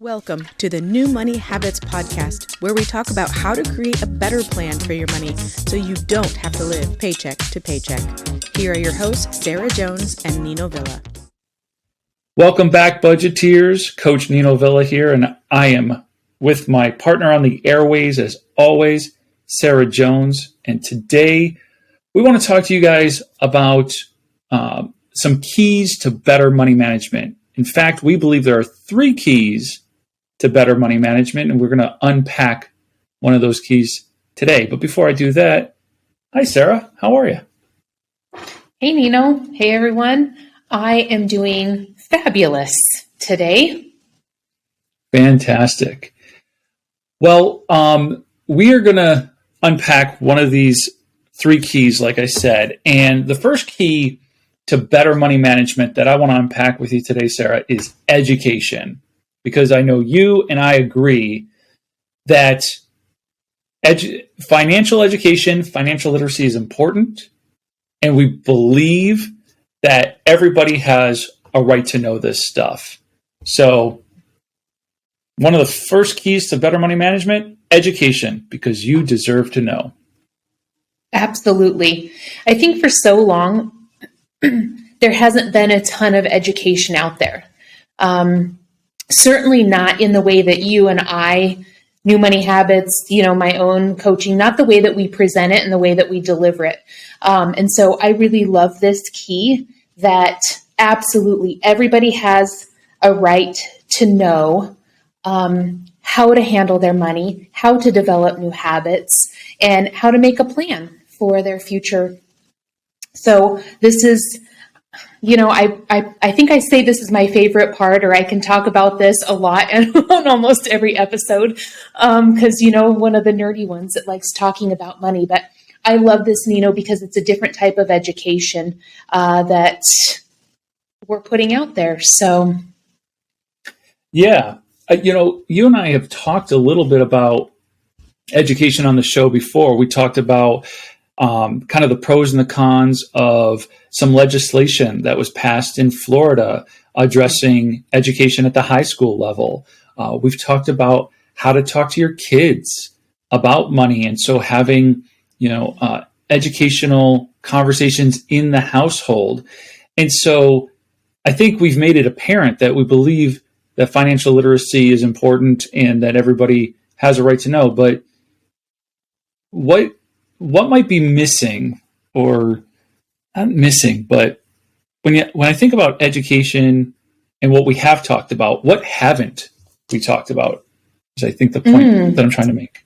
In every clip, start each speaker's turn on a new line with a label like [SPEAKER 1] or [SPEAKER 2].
[SPEAKER 1] Welcome to the New Money Habits podcast, where we talk about how to create a better plan for your money so you don't have to live paycheck to paycheck. Here are your hosts, Sarah Jones and Nino Villa.
[SPEAKER 2] Welcome back, budgeteers. Coach Nino Villa here, and I am with my partner on the airways, as always, Sarah Jones. And today, we want to talk to you guys about some keys to better money management. In fact, we believe there are 3 keys to better money management, and we're going to unpack one of those keys today. But before I do that, hi, Sarah. How are you?
[SPEAKER 3] Hey, Nino. Hey, everyone. I am doing fabulous today.
[SPEAKER 2] Fantastic. Well, we are going to unpack one of these 3 keys, like I said. And the first key to better money management that I want to unpack with you today, Sarah, is education. Because I know you and I agree that financial education, financial literacy is important. And we believe that everybody has a right to know this stuff. So one of the first keys to better money management, education, because you deserve to know.
[SPEAKER 3] Absolutely. I think for so long, there hasn't been a ton of education out there. Certainly not in the way that you and I, New Money Habits, my own coaching, not the way that we present it and the way that we deliver it. And so I really love this key that absolutely everybody has a right to know how to handle their money, how to develop new habits, and how to make a plan for their future. So this is, I think I say this is my favorite part, or I can talk about this a lot on almost every episode because, one of the nerdy ones that likes talking about money. But I love this, Nino, because it's a different type of education that we're putting out there. So,
[SPEAKER 2] yeah, you and I have talked a little bit about education on the show before. We talked about kind of the pros and the cons of some legislation that was passed in Florida addressing education at the high school level. We've talked about how to talk to your kids about money. And so having, educational conversations in the household. And so I think we've made it apparent that we believe that financial literacy is important and that everybody has a right to know. But what might be missing, or not missing, but when I think about education and what we have talked about, what haven't we talked about is, I think, the point that I'm trying to make.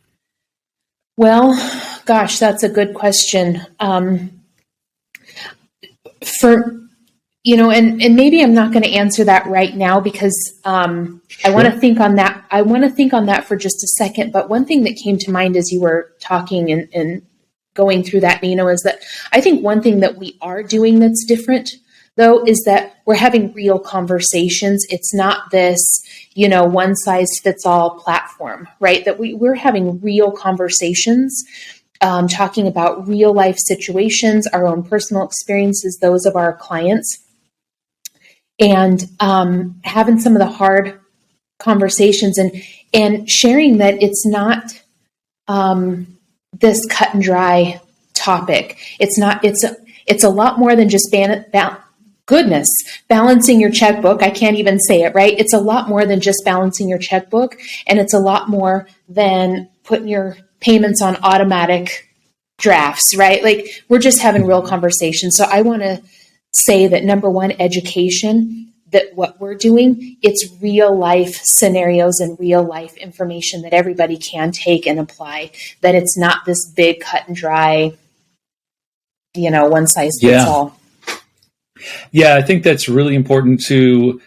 [SPEAKER 3] Well, gosh, that's a good question. And maybe I'm not going to answer that right now because I want to think on that. I want to think on that for just a second. But one thing that came to mind as you were talking and going through that, Nino, is that I think one thing that we are doing that's different, though, is that we're having real conversations. It's not this, one size fits all platform, right? That we're having real conversations, talking about real life situations, our own personal experiences, those of our clients, and having some of the hard conversations and sharing that it's not this cut and dry topic. It's a lot more than just balancing your checkbook. I can't even say it right. It's a lot more than just balancing your checkbook. And it's a lot more than putting your payments on automatic drafts, right? Like, we're just having real conversations. So I want to say that, number one, education, that what we're doing, it's real life scenarios and real life information that everybody can take and apply, that it's not this big cut and dry, one size fits all.
[SPEAKER 2] Yeah, I think that's really important to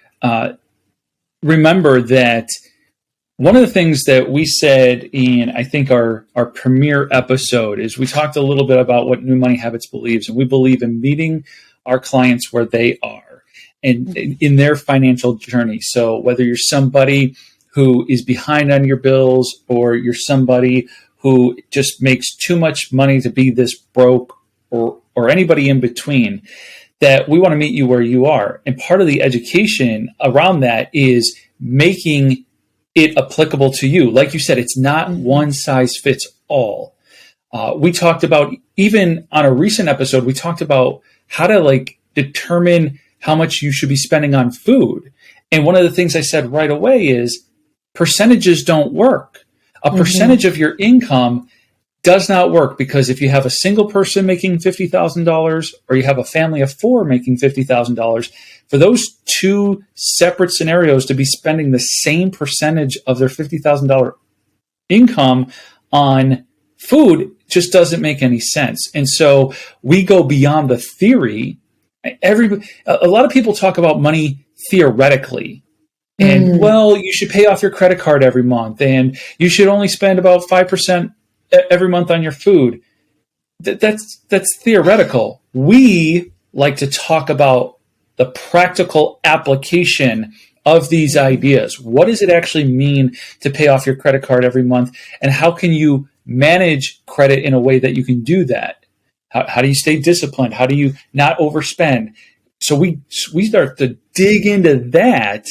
[SPEAKER 2] remember that one of the things that we said in, I think, our premiere episode is we talked a little bit about what New Money Habits believes, and we believe in meeting our clients where they are and in their financial journey. So whether you're somebody who is behind on your bills, or you're somebody who just makes too much money to be this broke, or anybody in between, that we want to meet you where you are. And part of the education around that is making it applicable to you. Like you said, it's not one size fits all. We talked about, even on a recent episode, we talked about how to like determine how much you should be spending on food. And one of the things I said right away is percentages don't work. A percentage of your income does not work, because if you have a single person making $50,000 or you have a family of four making $50,000, for those two separate scenarios to be spending the same percentage of their $50,000 income on food just doesn't make any sense. And so we go beyond the theory. A lot of people talk about money theoretically. And, well, you should pay off your credit card every month, and you should only spend about 5% every month on your food. That's theoretical. We like to talk about the practical application of these ideas. What does it actually mean to pay off your credit card every month? And how can you manage credit in a way that you can do that? How do you stay disciplined? How do you not overspend? So we start to dig into that,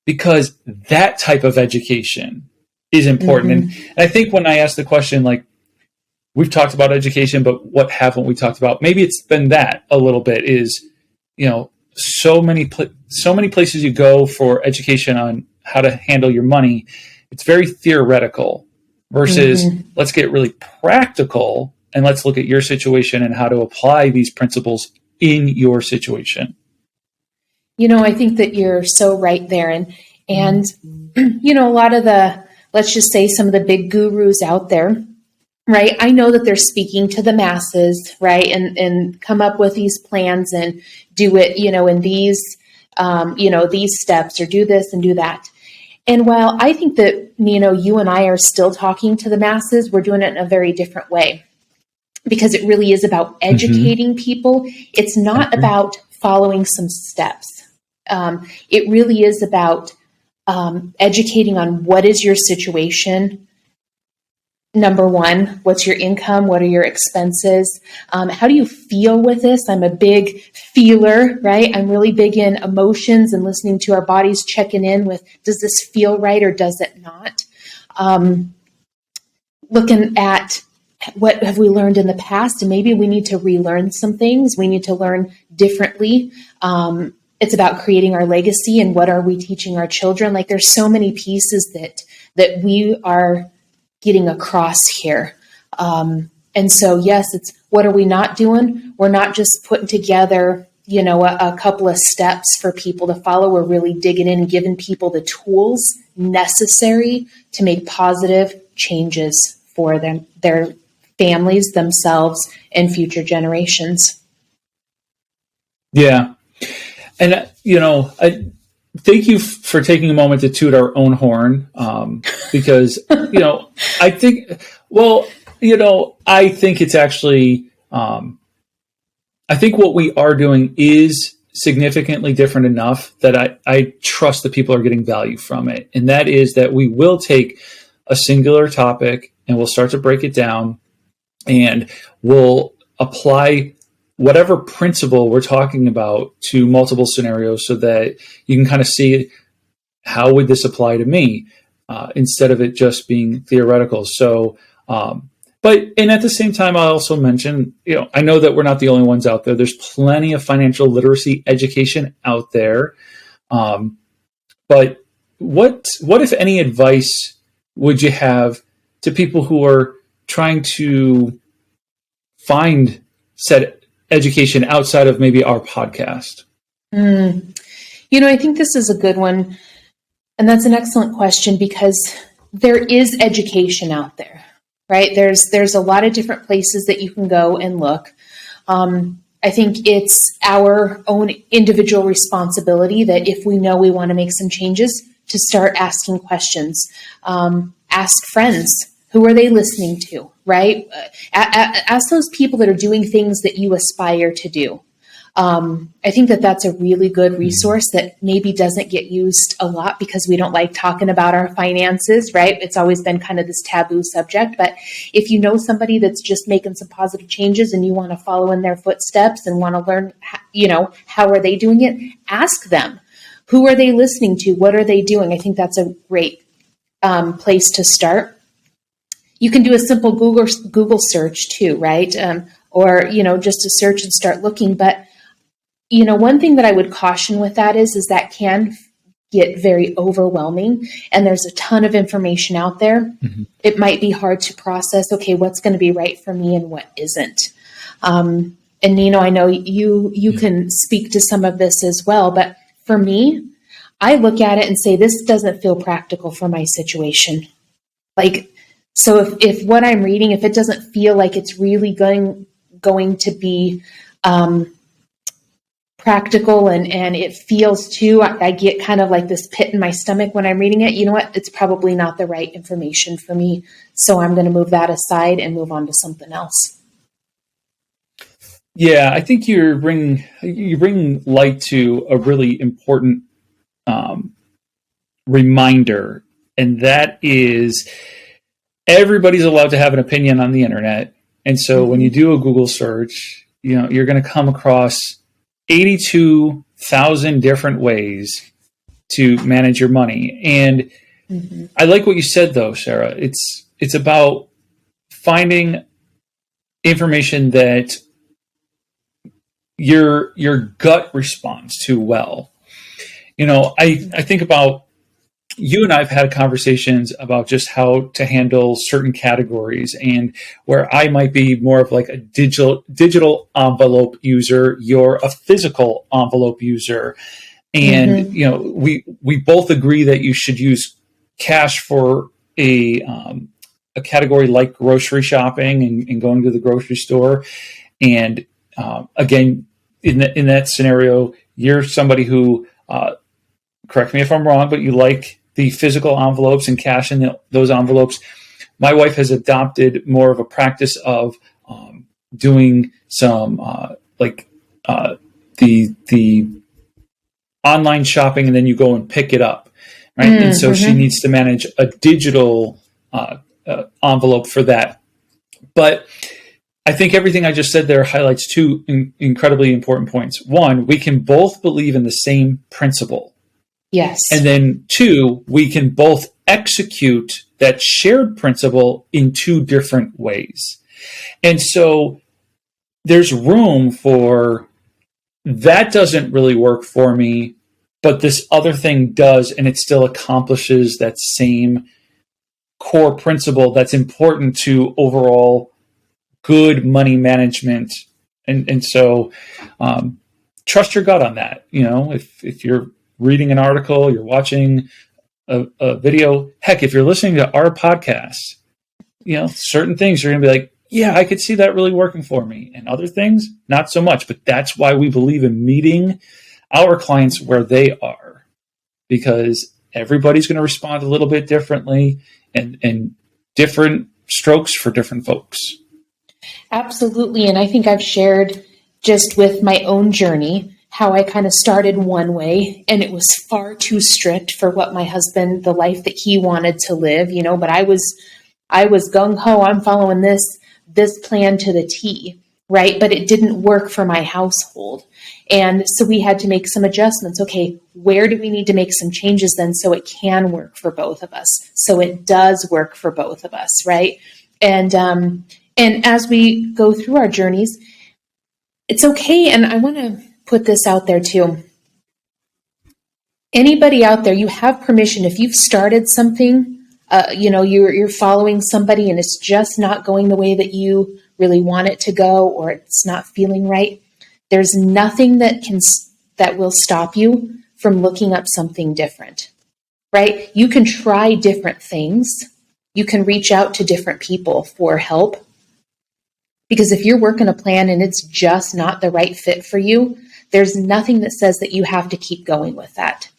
[SPEAKER 2] because that type of education is important. And I think when I ask the question, like, we've talked about education, but what haven't we talked about? Maybe it's been that a little bit is, so many places you go for education on how to handle your money. It's very theoretical versus let's get really practical and let's look at your situation and how to apply these principles in your situation.
[SPEAKER 3] I think that you're so right there. And a lot of let's just say some of the big gurus out there, right? I know that they're speaking to the masses, right? And come up with these plans and do it, in these steps, or do this and do that. And while I think that, you and I are still talking to the masses, we're doing it in a very different way, because it really is about educating people. It's not about following some steps. It really is about educating on what is your situation. Number one, what's your income? What are your expenses? How do you feel with this? I'm a big feeler, right? I'm really big in emotions and listening to our bodies, checking in with, does this feel right or does it not? Looking at what have we learned in the past, and maybe we need to relearn some things. We need to learn differently. It's about creating our legacy, and what are we teaching our children? Like, there's so many pieces that we are getting across here. And so, yes, it's what are we not doing? We're not just putting together, a couple of steps for people to follow. We're really digging in and giving people the tools necessary to make positive changes for them, their families, themselves, and future generations.
[SPEAKER 2] Yeah. And, I thank you for taking a moment to toot our own horn, because, I think it's actually, I think what we are doing is significantly different enough that I trust that people are getting value from it. And that is that we will take a singular topic and we'll start to break it down, and we'll apply whatever principle we're talking about to multiple scenarios, so that you can kind of see, how would this apply to me, instead of it just being theoretical. So, and at the same time, I also mention, I know that we're not the only ones out there. There's plenty of financial literacy education out there. But what if any advice would you have to people who are trying to find said education outside of maybe our podcast?
[SPEAKER 3] I think this is a good one. And that's an excellent question, because there is education out there, right? There's a lot of different places that you can go and look. I think it's our own individual responsibility that if we know we want to make some changes, to start asking questions. Ask friends. Who are they listening to, right? Ask those people that are doing things that you aspire to do. I think that that's a really good resource that maybe doesn't get used a lot because we don't like talking about our finances, right? It's always been kind of this taboo subject. But if you know somebody that's just making some positive changes and you want to follow in their footsteps and want to learn, how are they doing it? Ask them. Who are they listening to? What are they doing? I think that's a great place to start. You can do a simple Google search too, right? Or, just to search and start looking. But, one thing that I would caution with that is that can get very overwhelming, and there's a ton of information out there. Mm-hmm. It might be hard to process, okay, what's going to be right for me and what isn't. And Nino, I know you can speak to some of this as well, but for me, I look at it and say, this doesn't feel practical for my situation. So if what I'm reading, if it doesn't feel like it's really going to be practical and it feels too, I get kind of like this pit in my stomach when I'm reading it, you know what, it's probably not the right information for me. So I'm going to move that aside and move on to something else.
[SPEAKER 2] Yeah, I think you bring light to a really important reminder, and that is everybody's allowed to have an opinion on the internet. And so when you do a Google search, you're going to come across 82,000 different ways to manage your money. And I like what you said, though, Sarah. It's about finding information that your gut responds to well. I think about you and I have had conversations about just how to handle certain categories, and where I might be more of like a digital envelope user, you're a physical envelope user. And, we both agree that you should use cash for a category like grocery shopping and going to the grocery store. And again, in that scenario, you're somebody who, correct me if I'm wrong, but you like the physical envelopes and cash in those envelopes. My wife has adopted more of a practice of doing some the online shopping, and then you go and pick it up, right? And so she needs to manage a digital envelope for that. But I think everything I just said there highlights two incredibly important points. One, we can both believe in the same principle.
[SPEAKER 3] Yes.
[SPEAKER 2] And then two, we can both execute that shared principle in two different ways. And so there's room for that doesn't really work for me, but this other thing does, and it still accomplishes that same core principle that's important to overall good money management. And so trust your gut on that. If you're reading an article, you're watching a video, heck, if you're listening to our podcast, certain things you're going to be like, yeah, I could see that really working for me. And other things, not so much. But that's why we believe in meeting our clients where they are, because everybody's going to respond a little bit differently, and different strokes for different folks.
[SPEAKER 3] Absolutely. And I think I've shared just with my own journey how I kind of started one way, and it was far too strict for what my husband, the life that he wanted to live, but I was gung ho. I'm following this plan to the T, right? But it didn't work for my household. And so we had to make some adjustments. Okay, where do we need to make some changes then so it can work for both of us? So it does work for both of us, right? And as we go through our journeys, it's okay. And I want to put this out there too. Anybody out there, you have permission. If you've started something, you're following somebody and it's just not going the way that you really want it to go, or it's not feeling right, there's nothing that will stop you from looking up something different, right? You can try different things. You can reach out to different people for help. Because if you're working a plan and it's just not the right fit for you, there's nothing that says that you have to keep going with that.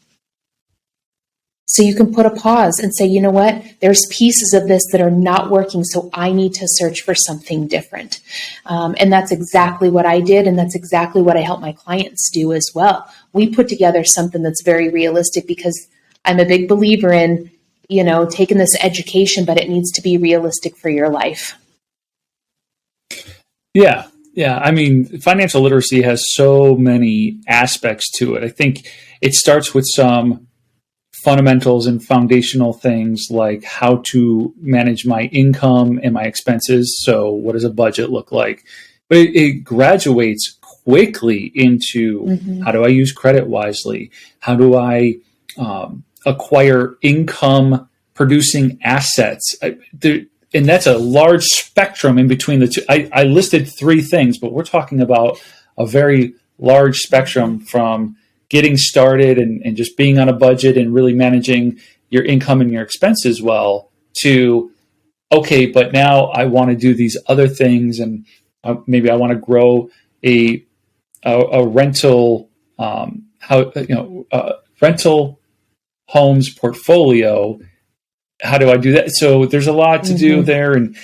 [SPEAKER 3] So you can put a pause and say, you know what, there's pieces of this that are not working, so I need to search for something different. And that's exactly what I did, and that's exactly what I help my clients do as well. We put together something that's very realistic, because I'm a big believer in, taking this education, but it needs to be realistic for your life.
[SPEAKER 2] Yeah. I mean, financial literacy has so many aspects to it. I think it starts with some fundamentals and foundational things like how to manage my income and my expenses. So what does a budget look like? But it graduates quickly into how do I use credit wisely? How do I acquire income producing assets? And that's a large spectrum in between the two. I listed 3 things, but we're talking about a very large spectrum from getting started and just being on a budget and really managing your income and your expenses well to, okay, but now I want to do these other things, and maybe I want to grow a rental rental homes portfolio. How do I do that? So there's a lot to do there, and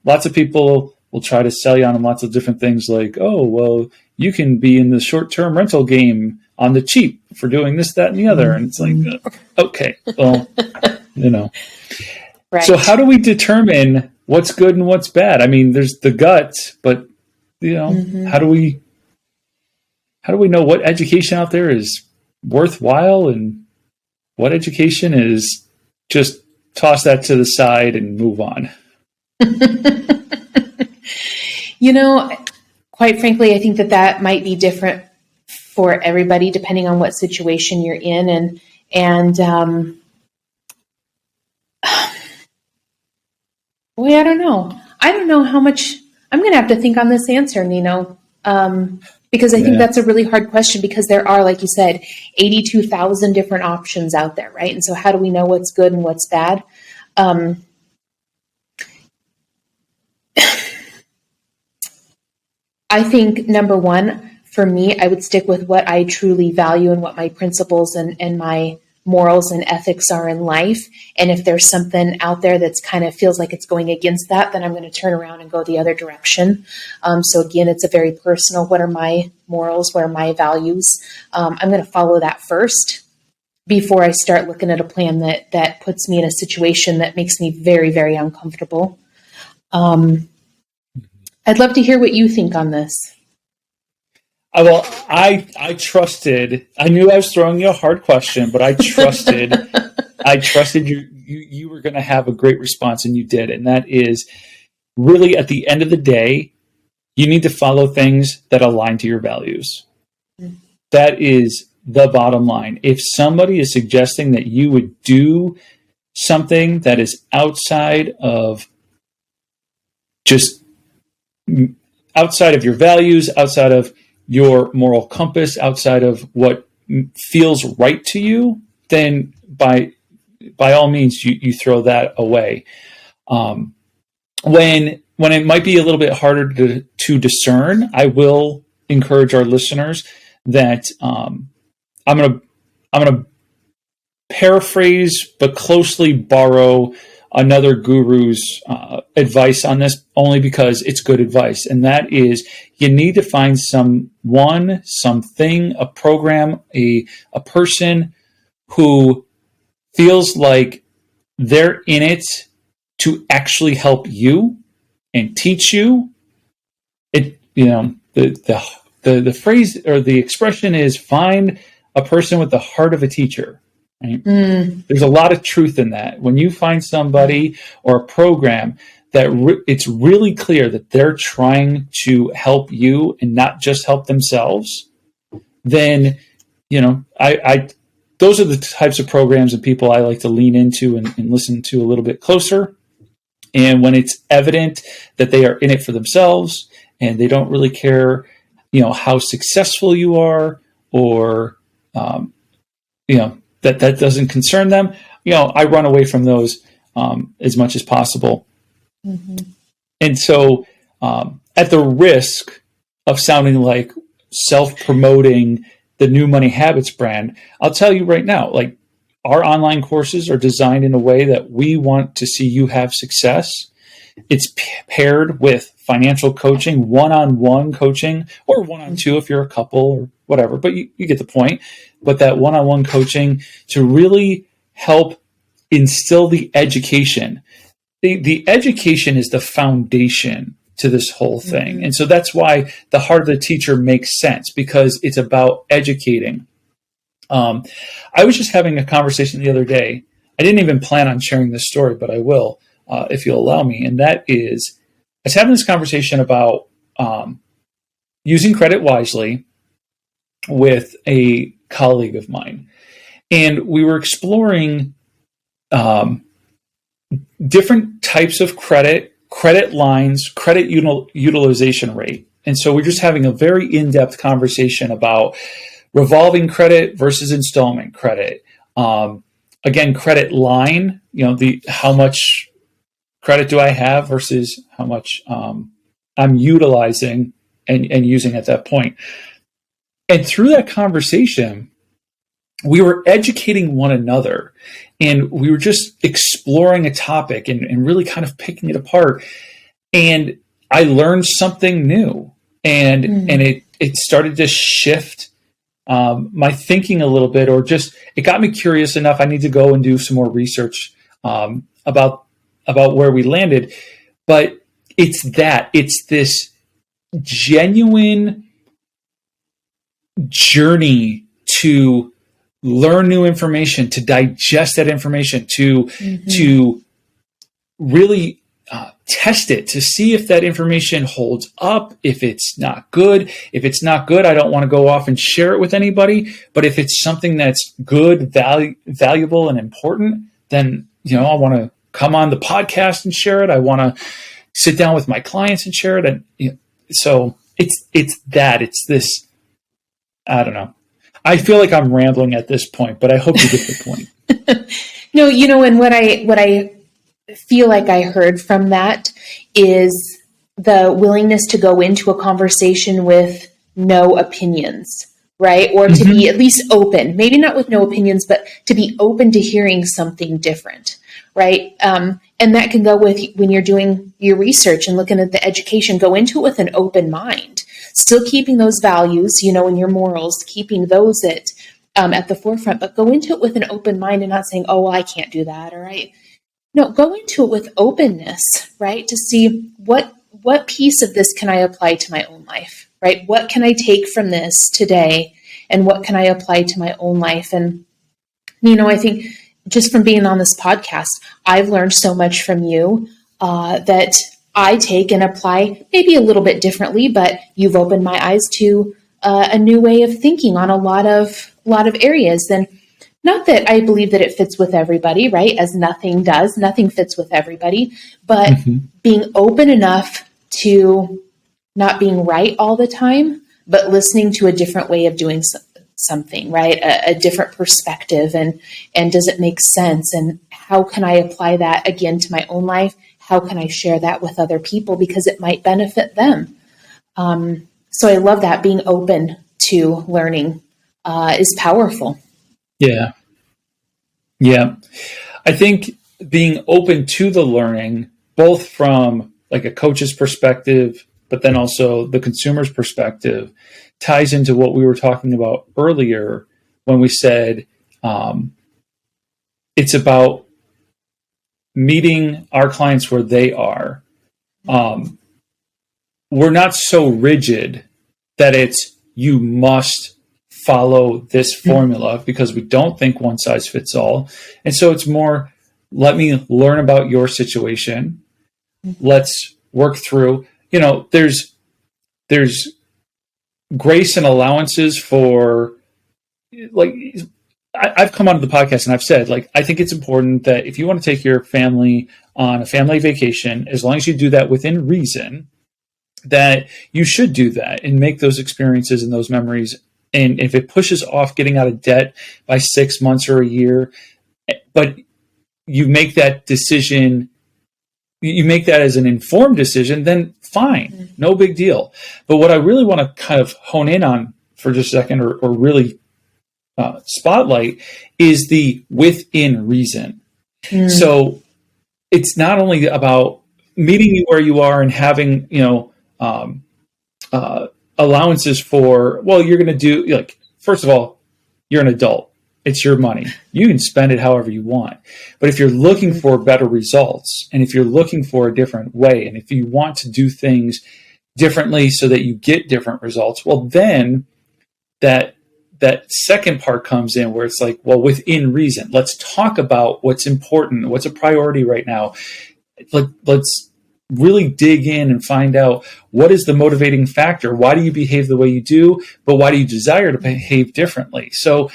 [SPEAKER 2] lots of people will try to sell you on lots of different things like, oh, well, you can be in the short-term rental game on the cheap for doing this, that, and the other. And it's like, okay, well,
[SPEAKER 3] Right.
[SPEAKER 2] So how do we determine what's good and what's bad? I mean, there's the guts, but how do we know what education out there is worthwhile and what education is just toss that to the side and move on?
[SPEAKER 3] Quite frankly, I think that might be different for everybody depending on what situation you're in. Boy, I don't know. I don't know how much. I'm going to have to think on this answer, Nino, because I think that's a really hard question, because there are, like you said, 82,000 different options out there, right? And so how do we know what's good and what's bad? I think, number one, for me, I would stick with what I truly value and what my principles and my morals and ethics are in life. And if there's something out there that's kind of feels like it's going against that, then I'm going to turn around and go the other direction. So again, it's a very personal, what are my morals? What are my values? I'm going to follow that first before I start looking at a plan that puts me in a situation that makes me very, very uncomfortable. I'd love to hear what you think on this.
[SPEAKER 2] Well, I trusted. I knew I was throwing you a hard question, but I trusted. I trusted you were going to have a great response, and you did. And that is really, at the end of the day, you need to follow things that align to your values. That is the bottom line. If somebody is suggesting that you would do something that is outside of your values, outside of your moral compass, outside of what feels right to you, then by all means, you throw that away. When it might be a little bit harder to discern, I will encourage our listeners that I'm gonna paraphrase but closely borrow another guru's advice on this, only because it's good advice. And that is, you need to find something, a program, a person who feels like they're in it to actually help you and teach you. The phrase or the expression is, find a person with the heart of a teacher. Right? There's a lot of truth in that. When you find somebody or a program that it's really clear that they're trying to help you and not just help themselves, then those are the types of programs and people I like to lean into and listen to a little bit closer. And when it's evident that they are in it for themselves and they don't really care, how successful you are, or that doesn't concern them, I run away from those as much as possible. Mm-hmm. And so at the risk of sounding like self-promoting the New Money Habits brand, I'll tell you right now, like, our online courses are designed in a way that we want to see you have success. It's paired with financial coaching, one-on-one coaching, or one-on-two if you're a couple or whatever, but you get the point. But that one-on-one coaching to really help instill the education. The education is the foundation to this whole thing. Mm-hmm. And so that's why the heart of the teacher makes sense, because it's about educating. I was just having a conversation the other day. I didn't even plan on sharing this story, but I will, if you'll allow me. And that is, I was having this conversation about using credit wisely with a colleague of mine. And we were exploring different types of credit lines, credit utilization rate. And so we're just having a very in-depth conversation about revolving credit versus installment credit. Again, credit line, how much credit do I have versus how much I'm utilizing and using at that point. And through that conversation, we were educating one another, and we were just exploring a topic and really kind of picking it apart. And I learned something new, and it started to shift my thinking a little bit, or just it got me curious enough. I need to go and do some more research about where we landed. But it's this genuine journey to learn new information, to digest that information, to really test it, to see if that information holds up, if it's not good. If it's not good, I don't want to go off and share it with anybody. But if it's something that's good, valuable, and important, then I want to come on the podcast and share it. I want to sit down with my clients and share it. And so it's this. I don't know. I feel like I'm rambling at this point, but I hope you get the point.
[SPEAKER 3] No, and what I feel like I heard from that is the willingness to go into a conversation with no opinions, right? Or to be at least open, maybe not with no opinions, but to be open to hearing something different, right? And that can go with when you're doing your research and looking at the education, go into it with an open mind, still keeping those values, and your morals, keeping those at the forefront, but go into it with an open mind and not saying, oh, well, I can't do that. All right. No, go into it with openness, right? To see what piece of this can I apply to my own life, right? What can I take from this today, and what can I apply to my own life? And, I think just from being on this podcast, I've learned so much from you that I take and apply maybe a little bit differently, but you've opened my eyes to a new way of thinking on a lot of areas. And not that I believe that it fits with everybody, right? As nothing does, nothing fits with everybody, but being open enough to not being right all the time, but listening to a different way of doing something, right? A different perspective, and does it make sense? And how can I apply that again to my own life? How can I share that with other people because it might benefit them? So I love that being open to learning is powerful.
[SPEAKER 2] Yeah. Yeah. I think being open to the learning, both from like a coach's perspective, but then also the consumer's perspective, ties into what we were talking about earlier when we said it's about meeting our clients where they are. We're not so rigid that it's you must follow this formula, because we don't think one size fits all. And so it's more, let me learn about your situation. Let's work through, there's grace and allowances for, like, I've come onto the podcast and I've said, like, I think it's important that if you want to take your family on a family vacation, as long as you do that within reason, that you should do that and make those experiences and those memories. And if it pushes off getting out of debt by 6 months or a year, but you make that decision, you make that as an informed decision, then fine, no big deal. But what I really want to kind of hone in on for just a second, or really spotlight, is the within reason. So it's not only about meeting you where you are and having, allowances for, well, you're going to do, like, first of all, you're an adult. It's your money. You can spend it however you want. But if you're looking for better results, and if you're looking for a different way, and if you want to do things differently so that you get different results, well, then that that second part comes in where it's like, well, within reason, let's talk about what's important, what's a priority right now. Let's really dig in and find out what is the motivating factor. Why do you behave the way you do, but why do you desire to behave differently? So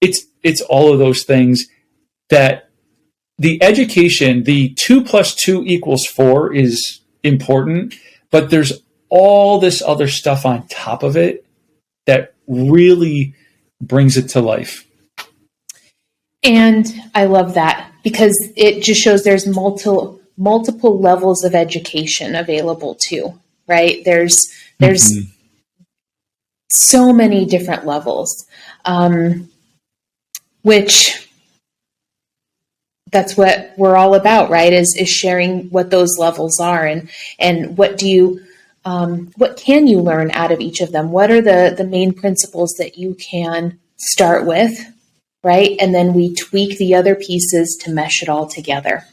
[SPEAKER 2] it's all of those things that the education, the 2 + 2 = 4 is important, but there's all this other stuff on top of it that really brings it to life.
[SPEAKER 3] And I love that because it just shows there's multiple levels of education available too, right? There's so many different levels, which that's what we're all about, right? Is sharing what those levels are and what can you learn out of each of them? What are the main principles that you can start with, right? And then we tweak the other pieces to mesh it all together.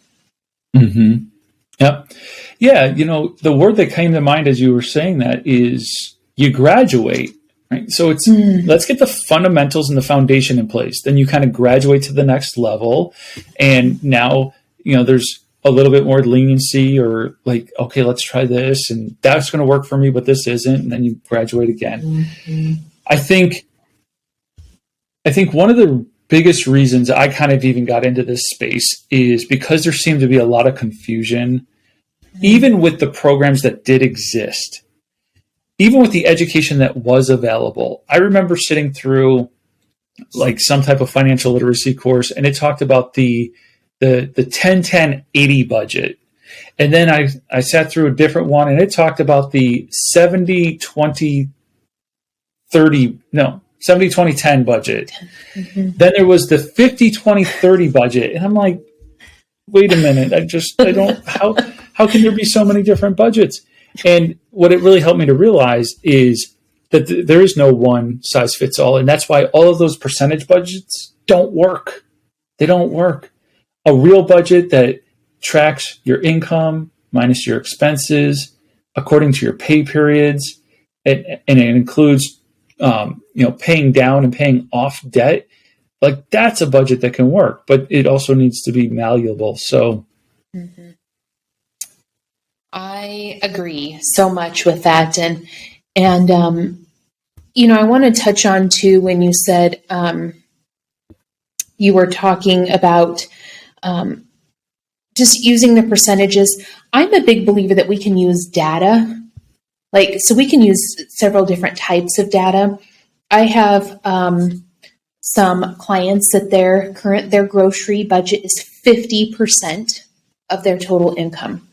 [SPEAKER 2] Mm-hmm. Yep. Yeah. The word that came to mind as you were saying that is you graduate, right? So it's, let's get the fundamentals and the foundation in place. Then you kind of graduate to the next level. And now, there's a little bit more leniency or like, okay, let's try this and that's going to work for me, but this isn't. And then you graduate again. Mm-hmm. I think one of the biggest reasons I kind of even got into this space is because there seemed to be a lot of confusion, even with the programs that did exist, even with the education that was available. I remember sitting through like some type of financial literacy course, and it talked about the 10-10-80 budget. And then I sat through a different one, and it talked about the 70-20-30, 70-20-10 budget. Mm-hmm. Then there was the 50-20-30 budget. And I'm like, wait a minute. I don't, how can there be so many different budgets? And what it really helped me to realize is that there is no one size fits all. And that's why all of those percentage budgets don't work. They don't work. A real budget that tracks your income minus your expenses according to your pay periods, and it includes paying down and paying off debt, like that's a budget that can work, but it also needs to be malleable. So
[SPEAKER 3] I agree so much with that. And I want to touch on too, when you said, you were talking about, just using the percentages. I'm a big believer that we can use data. So we can use several different types of data. I have some clients that their grocery budget is 50% of their total income.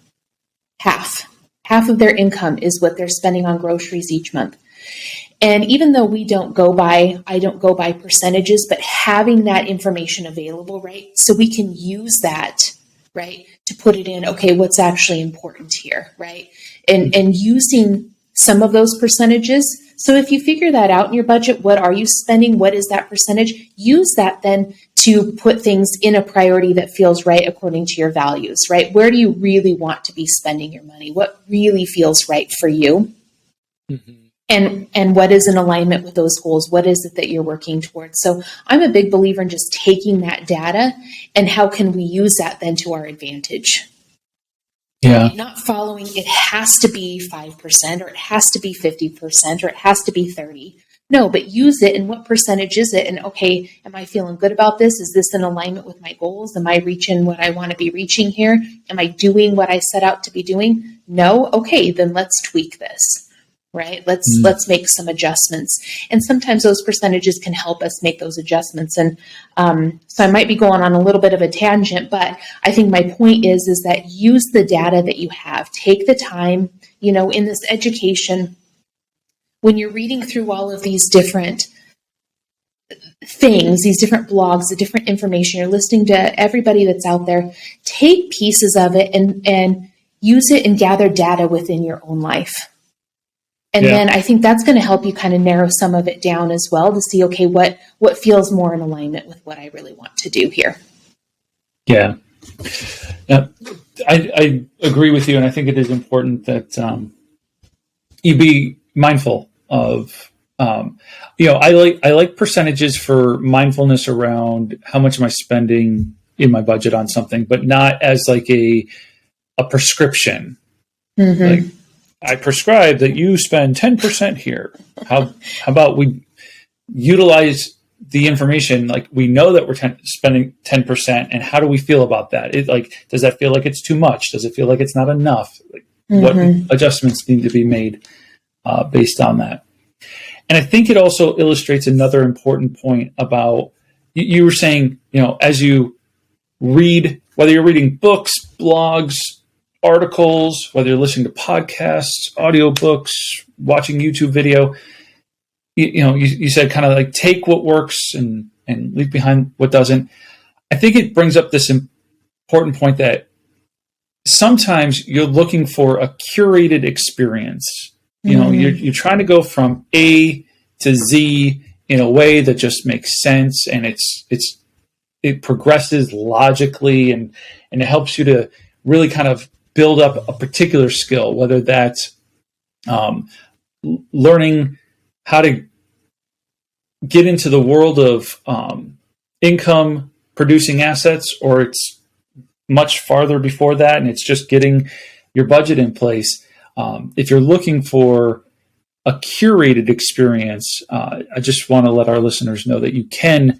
[SPEAKER 3] Half of their income is what they're spending on groceries each month. And even though I don't go by percentages, but having that information available, right? So we can use that, right, to put it in, okay, what's actually important here, right? And using some of those percentages. So if you figure that out in your budget, what are you spending? What is that percentage? Use that then to put things in a priority that feels right according to your values, right? Where do you really want to be spending your money? What really feels right for you? Mm-hmm. And what is in alignment with those goals? What is it that you're working towards? So I'm a big believer in just taking that data and how can we use that then to our advantage?
[SPEAKER 2] Yeah.
[SPEAKER 3] Not following, it has to be 5% or it has to be 50% or it has to be 30%. No, but use it, and what percentage is it? And okay, am I feeling good about this? Is this in alignment with my goals? Am I reaching what I want to be reaching here? Am I doing what I set out to be doing? No? Okay, then let's tweak this. Right? Let's make some adjustments. And sometimes those percentages can help us make those adjustments. And so I might be going on a little bit of a tangent, but I think my point is that use the data that you have. Take the time, in this education, when you're reading through all of these different things, these different blogs, the different information, you're listening to everybody that's out there, take pieces of it and use it and gather data within your own life. And then I think that's going to help you kind of narrow some of it down as well to see, okay, what feels more in alignment with what I really want to do here.
[SPEAKER 2] Yeah. I agree with you. And I think it is important that you be mindful of I like percentages for mindfulness around how much am I spending in my budget on something, but not as like a prescription.
[SPEAKER 3] Mm-hmm.
[SPEAKER 2] Like, I prescribe that you spend 10% here. How about we utilize the information? Like, we know that we're spending 10%, and how do we feel about that? Does that feel like it's too much? Does it feel like it's not enough? What adjustments need to be made based on that? And I think it also illustrates another important point about, you were saying, as you read, whether you're reading books, blogs, articles, whether you're listening to podcasts, audiobooks, watching YouTube video, you said kind of like take what works and leave behind what doesn't. I think it brings up this important point that sometimes you're looking for a curated experience. You're trying to go from A to Z in a way that just makes sense, and it progresses logically, and it helps you to really kind of build up a particular skill, whether that's learning how to get into the world of income producing assets, or it's much farther before that, and it's just getting your budget in place. If you're looking for a curated experience, I just want to let our listeners know that you can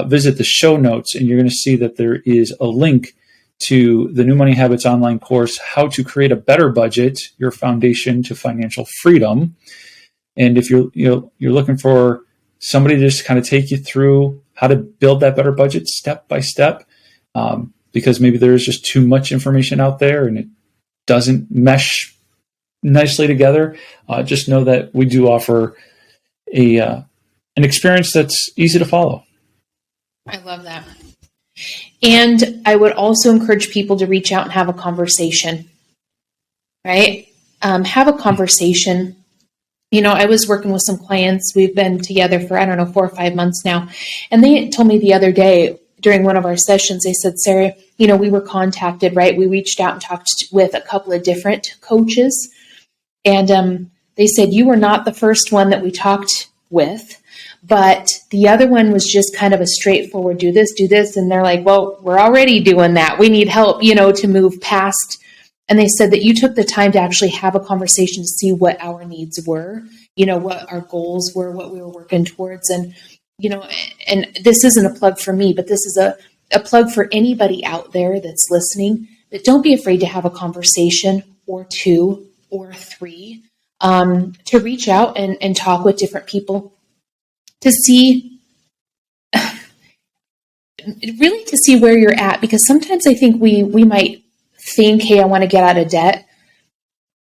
[SPEAKER 2] visit the show notes, and you're going to see that there is a link to the New Money Habits online course, How to Create a Better Budget, Your Foundation to Financial Freedom. And if you're looking for somebody to just kind of take you through how to build that better budget step by step, because maybe there is just too much information out there and it doesn't mesh nicely together, just know that we do offer an experience that's easy to follow.
[SPEAKER 3] I love that. And I would also encourage people to reach out and have a conversation, right? Have a conversation. I was working with some clients. We've been together for, 4 or 5 months now. And they told me the other day during one of our sessions, they said, Sarah, we were contacted, right? We reached out and talked with a couple of different coaches. And they said, you were not the first one that we talked with, but the other one was just kind of a straightforward, do this. And they're like, well, we're already doing that. We need help, to move past. And they said that you took the time to actually have a conversation to see what our needs were, what our goals were, what we were working towards. And, and this isn't a plug for me, but this is a plug for anybody out there that's listening, that don't be afraid to have a conversation or two or three, to reach out and talk with different people to see, really to see where you're at. Because sometimes I think we might think, hey, I want to get out of debt,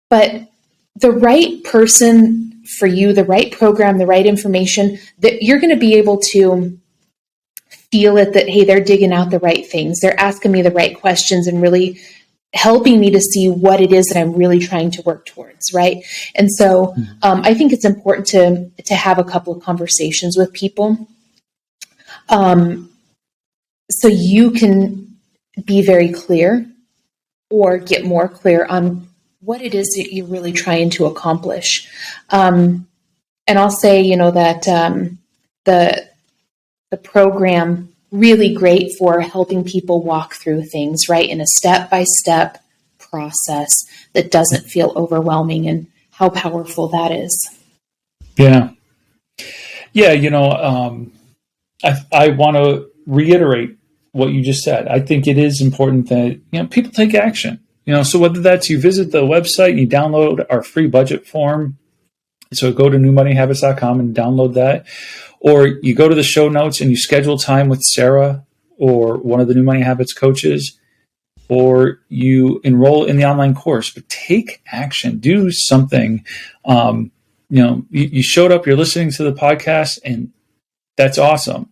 [SPEAKER 3] but the right person for you, the right program, the right information, that you're going to be able to feel it, that, hey, they're digging out the right things. They're asking me the right questions and really helping me to see what it is that I'm really trying to work towards, right? And so I think it's important to have a couple of conversations with people, so you can be very clear or get more clear on what it is that you're really trying to accomplish. And I'll say, that the program really great for helping people walk through things, right, in a step-by-step process that doesn't feel overwhelming, and how powerful that is.
[SPEAKER 2] Yeah. I want to reiterate what you just said. I think it is important that, people take action. So whether that's you visit the website and you download our free budget form, so go to newmoneyhabits.com and download that, or you go to the show notes and you schedule time with Sarah or one of the New Money Habits coaches, or you enroll in the online course. But take action, do something. You showed up, you're listening to the podcast, and that's awesome.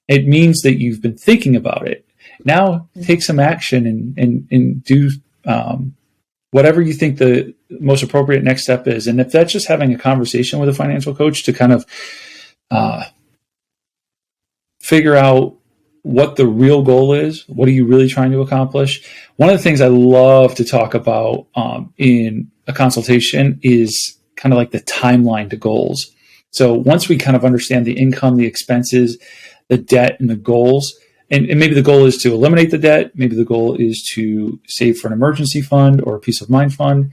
[SPEAKER 2] It means that you've been thinking about it. Now take some action and do whatever you think the most appropriate next step is. And if that's just having a conversation with a financial coach to kind of figure out what the real goal is, what are you really trying to accomplish? One of the things I love to talk about in a consultation is kind of like the timeline to goals. So once we kind of understand the income, the expenses, the debt, and the goals, and maybe the goal is to eliminate the debt, maybe the goal is to save for an emergency fund or a peace of mind fund,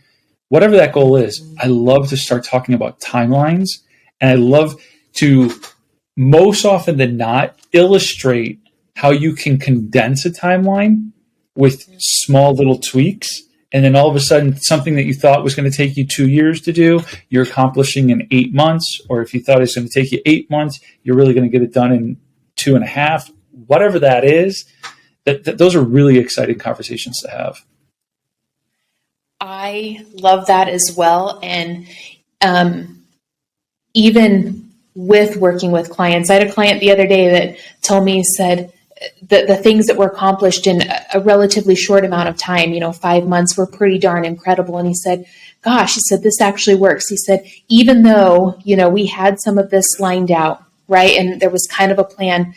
[SPEAKER 2] whatever that goal is, I love to start talking about timelines. And I love to, most often than not, illustrate how you can condense a timeline with small little tweaks. And then all of a sudden, something that you thought was going to take you 2 years to do, you're accomplishing in 8 months. Or if you thought it was going to take you 8 months, you're really going to get it done in 2.5. Whatever that is, those are really exciting conversations to have.
[SPEAKER 3] I love that as well. And even with working with clients, I had a client the other day that told me, said, the things that were accomplished in a relatively short amount of time, 5 months, were pretty darn incredible. And he said, gosh, he said, this actually works. He said, even though, we had some of this lined out, right? And there was kind of a plan,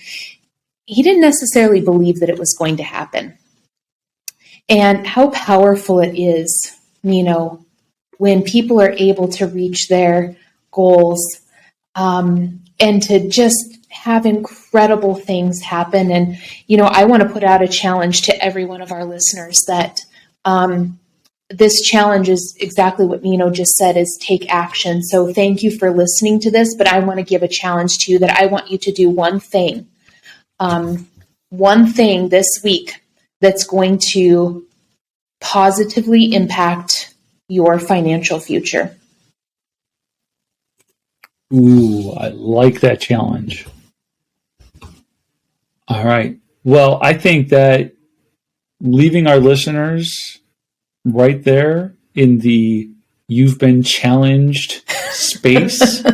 [SPEAKER 3] he didn't necessarily believe that it was going to happen. And how powerful it is, when people are able to reach their goals, and to just have incredible things happen. And, I want to put out a challenge to every one of our listeners that this challenge is exactly what Nino just said, is take action. So thank you for listening to this, but I want to give a challenge to you that I want you to do one thing this week that's going to positively impact your financial future.
[SPEAKER 2] Ooh, I like that challenge. All right. Well, I think that leaving our listeners right there in the you've been challenged space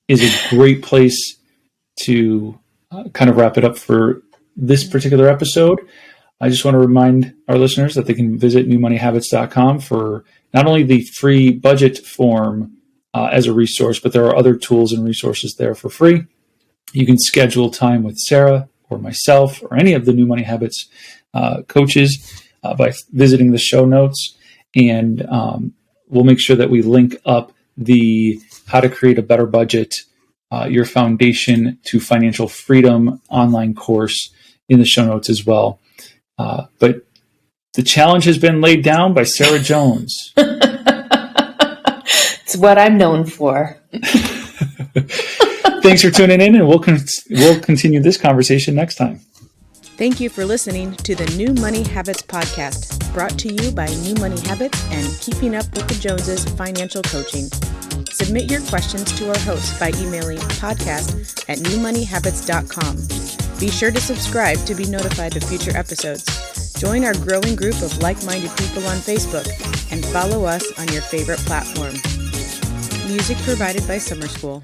[SPEAKER 2] is a great place to kind of wrap it up for this particular episode. I just want to remind our listeners that they can visit newmoneyhabits.com for not only the free budget form as a resource, but there are other tools and resources there for free. You can schedule time with Sarah or myself or any of the New Money Habits coaches by visiting the show notes. And we'll make sure that we link up the How to Create a Better Budget, Your Foundation to Financial Freedom online course in the show notes as well. But the challenge has been laid down by Sarah Jones.
[SPEAKER 3] It's what I'm known for.
[SPEAKER 2] Thanks for tuning in, and we'll continue this conversation next time.
[SPEAKER 1] Thank you for listening to the New Money Habits podcast, brought to you by New Money Habits and Keeping Up with the Joneses Financial Coaching. Submit your questions to our host by emailing podcast@newmoneyhabits.com. Be sure to subscribe to be notified of future episodes. Join our growing group of like-minded people on Facebook and follow us on your favorite platform. Music provided by Summer School.